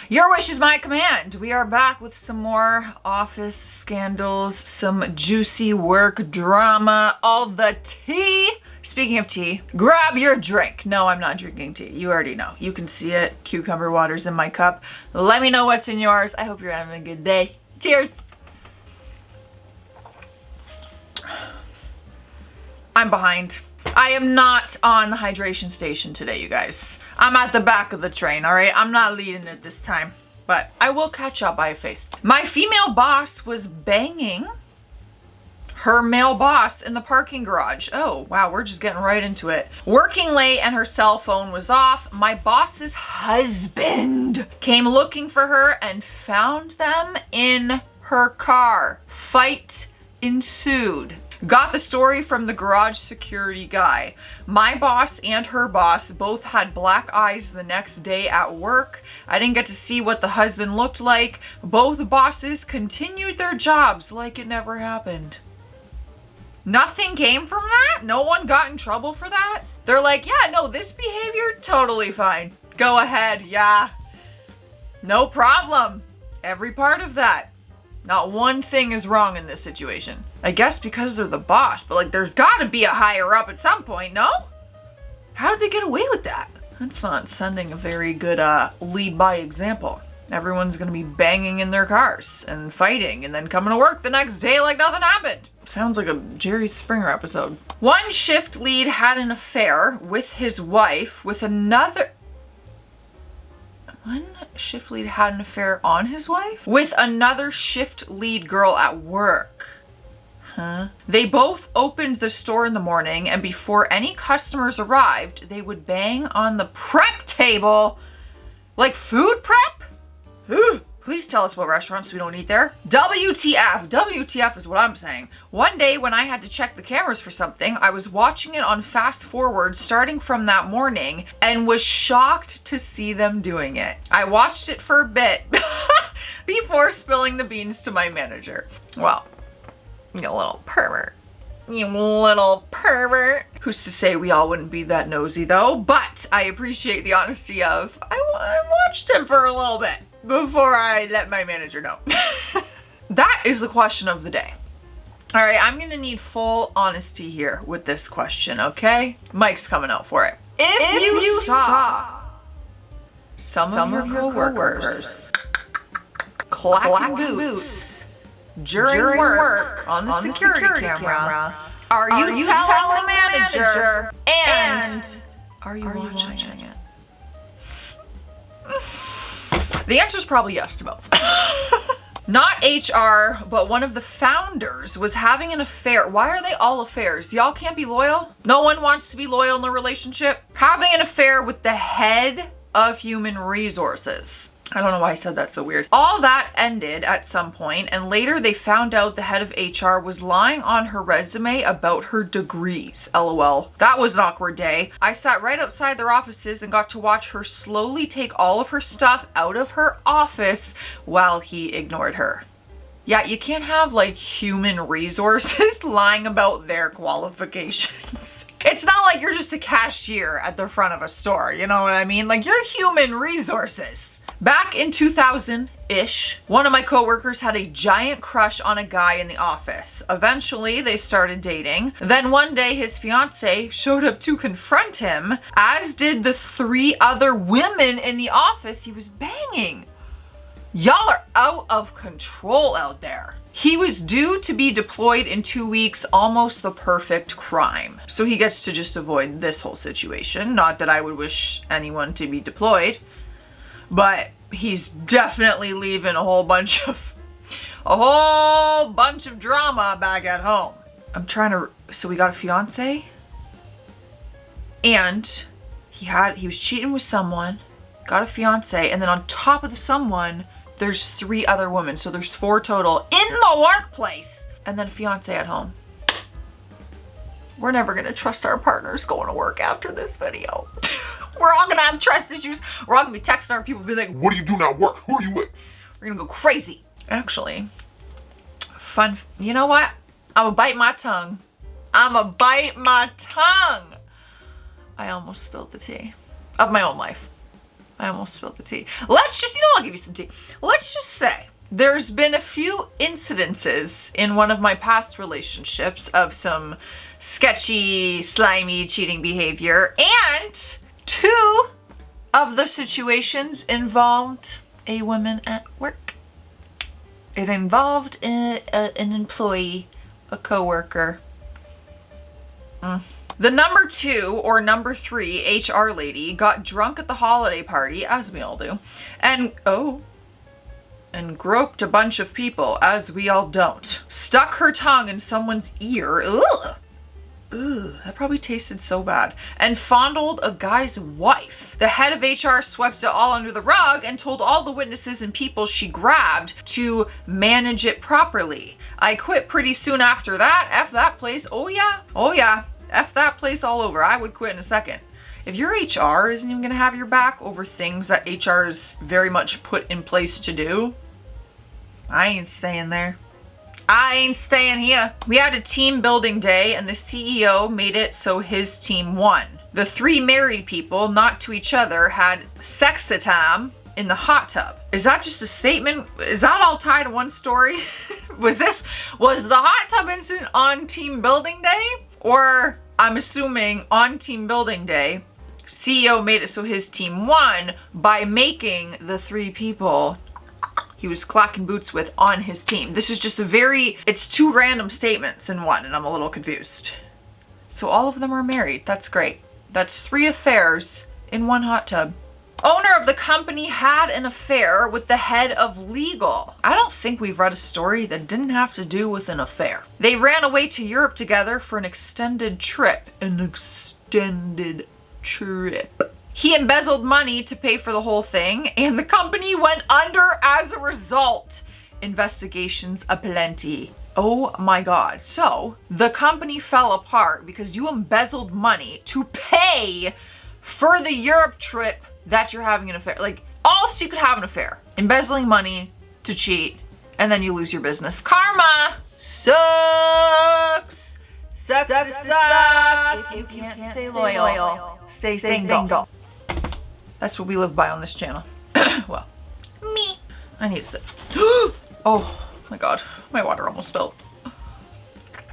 Your wish is my command. We are back with some more office scandals, some juicy work drama, all the tea. Speaking of tea, grab your drink. No, I'm not drinking tea. You already know. You can see it. Cucumber water's in my cup. Let me know what's in yours. I hope you're having a good day. Cheers. I'm behind. I am not on the hydration station today, you guys. I'm at the back of the train, all right? I'm not leading it this time, but I will catch up, I have faith. My female boss was banging her male boss in the parking garage. Oh, wow, we're just getting right into it. Working late and her cell phone was off. My boss's husband came looking for her and found them in her car. Fight ensued. Got the story from the garage security guy. My boss and her boss both had black eyes the next day at work. I didn't get to see what the husband looked like. Both bosses continued their jobs like it never happened. Nothing came from that? No one got in trouble for that? They're like, yeah, no, this behavior, totally fine. Go ahead, yeah. No problem. Every part of that. Not one thing is wrong in this situation. I guess because they're the boss, but like there's gotta be a higher up at some point, no? How did they get away with that? That's not sending a very good lead by example. Everyone's gonna be banging in their cars and fighting and then coming to work the next day like nothing happened. Sounds like a Jerry Springer episode. One shift lead had an affair with his wife with another... One shift lead had an affair on his wife? With another shift lead girl at work. Huh? They both opened the store in the morning, and before any customers arrived, they would bang on the prep table. Like food prep? Ugh. Please tell us what restaurants we don't eat there. WTF. WTF is what I'm saying. One day when I had to check the cameras for something, I was watching it on fast forward starting from that morning and was shocked to see them doing it. I watched it for a bit before spilling the beans to my manager. Well, you little pervert. You little pervert. Who's to say we all wouldn't be that nosy though? But I appreciate the honesty of, I watched it for a little bit before I let my manager know. That is the question of the day. All right, I'm gonna need full honesty here with this question, okay? Mike's coming out for it. If you saw some of your coworkers clacking boots during work on the security camera, are you telling the manager? And are you watching it? The answer is probably yes to both. Not HR, but one of the founders was having an affair. Why are they all affairs? Y'all can't be loyal? No one wants to be loyal in a relationship? Having an affair with the head of human resources. I don't know why I said that so weird. All that ended at some point, and later they found out the head of HR was lying on her resume about her degrees. LOL. That was an awkward day. I sat right outside their offices and got to watch her slowly take all of her stuff out of her office while he ignored her. Yeah, you can't have like human resources lying about their qualifications. It's not like you're just a cashier at the front of a store, you know what I mean? Like you're human resources. Back in 2000-ish, one of my coworkers had a giant crush on a guy in the office. Eventually, they started dating. Then one day, his fiance showed up to confront him, as did the 3 other women in the office he was banging. Y'all are out of control out there. He was due to be deployed in 2 weeks, almost the perfect crime. So he gets to just avoid this whole situation. Not that I would wish anyone to be deployed. But he's definitely leaving a whole bunch of drama back at home. So we got a fiance, and he was cheating with someone, got a fiance, and then on top of the someone, there's 3 other women. So there's 4 total in the workplace, and then a fiance at home. We're never gonna trust our partners going to work after this video. We're all gonna have trust issues. We're all gonna be texting our people, be like, what are you doing at work? Who are you with? We're gonna go crazy. Actually, you know what? I'ma bite my tongue. I almost spilled the tea of my own life. I almost spilled the tea. Let's just, I'll give you some tea. Let's just say there's been a few incidences in one of my past relationships of some sketchy, slimy, cheating behavior, and 2 of the situations involved a woman at work. It involved an employee, a coworker. The number 2 or number 3 HR lady got drunk at the holiday party, as we all do, and groped a bunch of people, as we all don't. Stuck her tongue in someone's ear. Ugh. Ugh, that probably tasted so bad. And fondled a guy's wife. The head of HR swept it all under the rug and told all the witnesses and people she grabbed to manage it properly. I quit pretty soon after that. F that place. Oh yeah. F that place all over. I would quit in a second. If your HR isn't even gonna have your back over things that HR's very much put in place to do, I ain't staying there. I ain't staying here. We had a team building day and the CEO made it so his team won. The 3 married people, not to each other, had sex-a-time in the hot tub. Is that just a statement? Is that all tied in one story? was the hot tub incident on team building day? Or I'm assuming on team building day, CEO made it so his team won by making the 3 people he was clacking boots with on his team. This is just it's 2 random statements in one, and I'm a little confused. So all of them are married. That's great. That's 3 affairs in one hot tub. Owner of the company had an affair with the head of legal. I don't think we've read a story that didn't have to do with an affair. They ran away to Europe together for an extended trip. He embezzled money to pay for the whole thing, and the company went under as a result. Investigations aplenty. Oh my God. So the company fell apart because you embezzled money to pay for the Europe trip that you're having an affair. Like, also you could have an affair. Embezzling money to cheat, and then you lose your business. Karma sucks. Sucks to suck. If you can't stay loyal, stay single. That's what we live by on this channel. Well, me. I need to sip. Oh my God, my water almost spilled.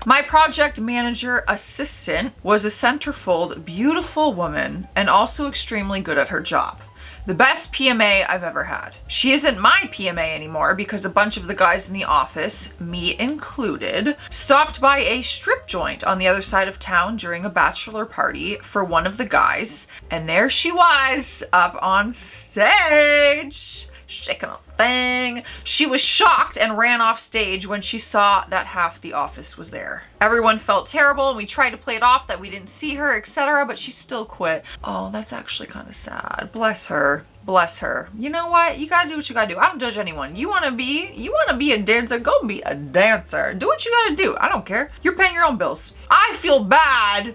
My project manager assistant was a centerfold, beautiful woman and also extremely good at her job. The best PMA I've ever had. She isn't my PMA anymore because a bunch of the guys in the office, me included, stopped by a strip joint on the other side of town during a bachelor party for one of the guys. And there she was up on stage, shaking a thing. She was shocked and ran off stage when she saw that half the office was there. Everyone felt terrible and we tried to play it off that we didn't see her, etc., but she still quit. Oh, that's actually kind of sad. Bless her. Bless her. You know what? You gotta do what you gotta do. I don't judge anyone. You wanna be a dancer, go be a dancer. Do what you gotta do. I don't care. You're paying your own bills. I feel bad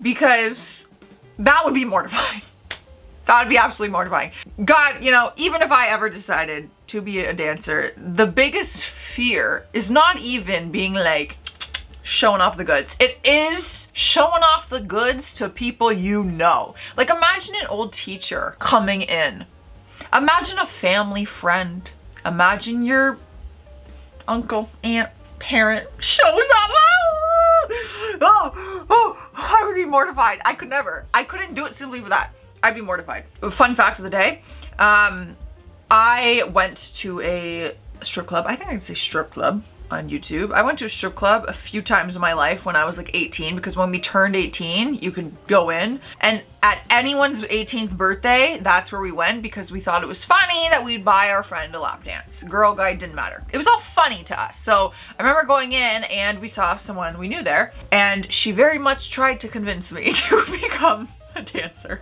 because that would be mortifying. That would be absolutely mortifying. God, even if I ever decided to be a dancer, the biggest fear is not even being like showing off the goods. It is showing off the goods to people you know. Like, imagine an old teacher coming in. Imagine a family friend. Imagine your uncle, aunt, parent shows up. I would be mortified. I couldn't do it simply for that. I'd be mortified. Fun fact of the day. I went to a strip club. I think I can say strip club on YouTube. I went to a strip club a few times in my life when I was like 18, because when we turned 18, you could go in, and at anyone's 18th birthday, that's where we went because we thought it was funny that we'd buy our friend a lap dance. Girl, guy, didn't matter. It was all funny to us. So I remember going in and we saw someone we knew there, and she very much tried to convince me to become a dancer.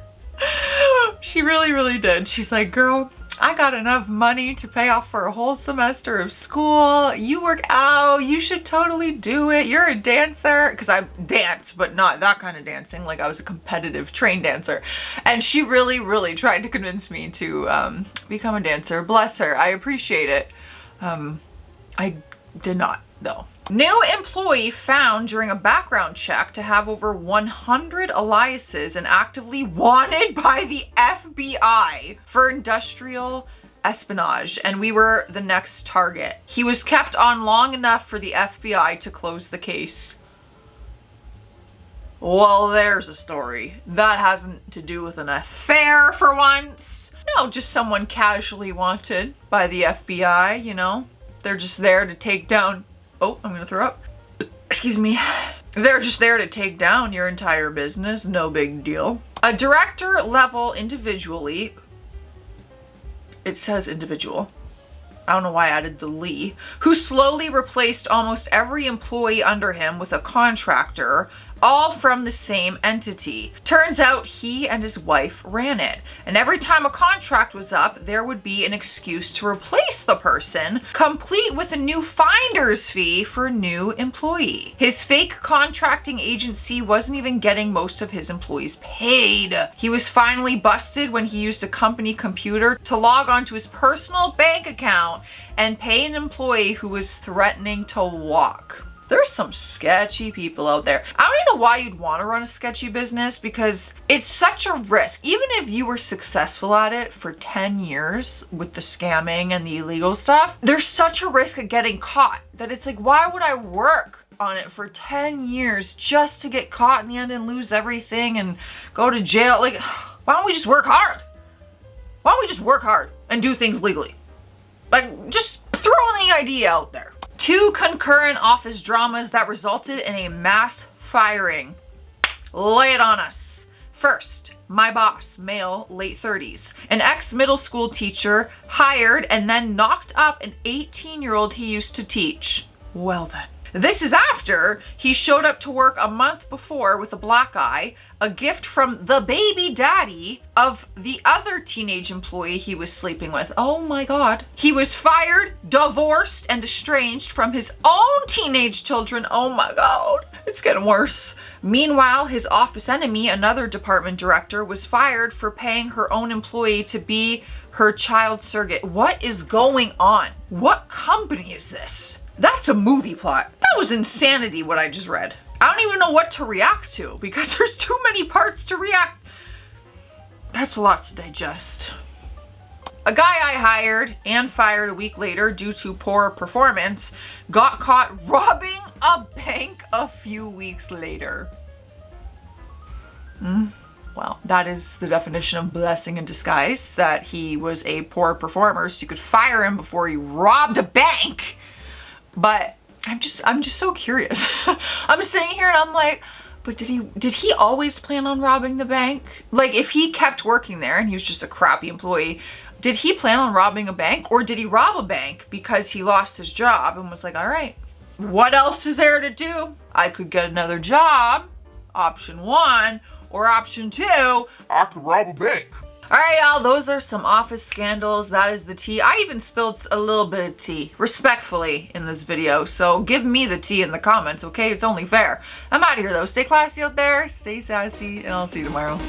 She really, really did. She's like, girl, I got enough money to pay off for a whole semester of school. You work out. You should totally do it. You're a dancer. Because I dance, but not that kind of dancing. Like, I was a competitive trained dancer. And she really, really tried to convince me to become a dancer. Bless her. I appreciate it. I did not, though. New employee found during a background check to have over 100 aliases and actively wanted by the FBI for industrial espionage, and we were the next target. He was kept on long enough for the FBI to close the case. Well, there's a story. That hasn't to do with an affair for once. No, just someone casually wanted by the FBI, you know? They're just there to take down... Oh, I'm gonna throw up. Excuse me. They're just there to take down your entire business. No big deal. A director level individually... It says individual. I don't know why I added the Lee. Who slowly replaced almost every employee under him with a contractor, all from the same entity. Turns out he and his wife ran it. And every time a contract was up, there would be an excuse to replace the person, complete with a new finder's fee for a new employee. His fake contracting agency wasn't even getting most of his employees paid. He was finally busted when he used a company computer to log onto his personal bank account and pay an employee who was threatening to walk. There's some sketchy people out there. I don't even know why you'd want to run a sketchy business, because it's such a risk. Even if you were successful at it for 10 years with the scamming and the illegal stuff, there's such a risk of getting caught that it's like, why would I work on it for 10 years just to get caught in the end and lose everything and go to jail? Like, why don't we just work hard? Why don't we just work hard and do things legally? Like, just throwing the idea out there. 2 concurrent office dramas that resulted in a mass firing. Lay it on us. First, my boss, male, late 30s, an ex-middle school teacher, hired and then knocked up an 18-year-old he used to teach. Well then. This is after he showed up to work a month before with a black eye, a gift from the baby daddy of the other teenage employee he was sleeping with. Oh my God. He was fired, divorced, and estranged from his own teenage children. Oh my God. It's getting worse. Meanwhile, his office enemy, another department director, was fired for paying her own employee to be her child surrogate. What is going on? What company is this? That's a movie plot. That was insanity, what I just read. I don't even know what to react to because there's too many parts to react. That's a lot to digest. A guy I hired and fired a week later due to poor performance got caught robbing a bank a few weeks later. Well, that is the definition of blessing in disguise, that he was a poor performer so you could fire him before he robbed a bank. But I'm just so curious. I'm sitting here and I'm like, but did he always plan on robbing the bank? Like, if he kept working there and he was just a crappy employee, did he plan on robbing a bank, or did he rob a bank because he lost his job and was like, all right, what else is there to do? I could get another job, option 1, or option 2, I could rob a bank. All right, y'all, those are some office scandals. That is the tea. I even spilled a little bit of tea, respectfully, in this video. So give me the tea in the comments, okay? It's only fair. I'm out of here, though. Stay classy out there, stay sassy, and I'll see you tomorrow.